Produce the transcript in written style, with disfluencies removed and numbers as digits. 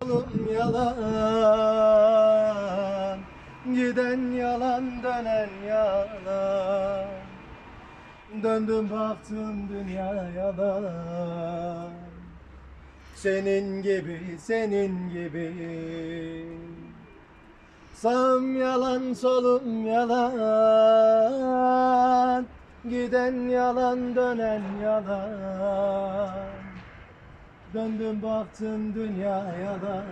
Oğlum yalan, giden yalan, dönen yalan. Döndüm baktım dünya yalan. Senin gibi, senin gibi. Sağım yalan, solum yalan. Giden yalan, dönen yalan. Döndüm baktım dünya yalan.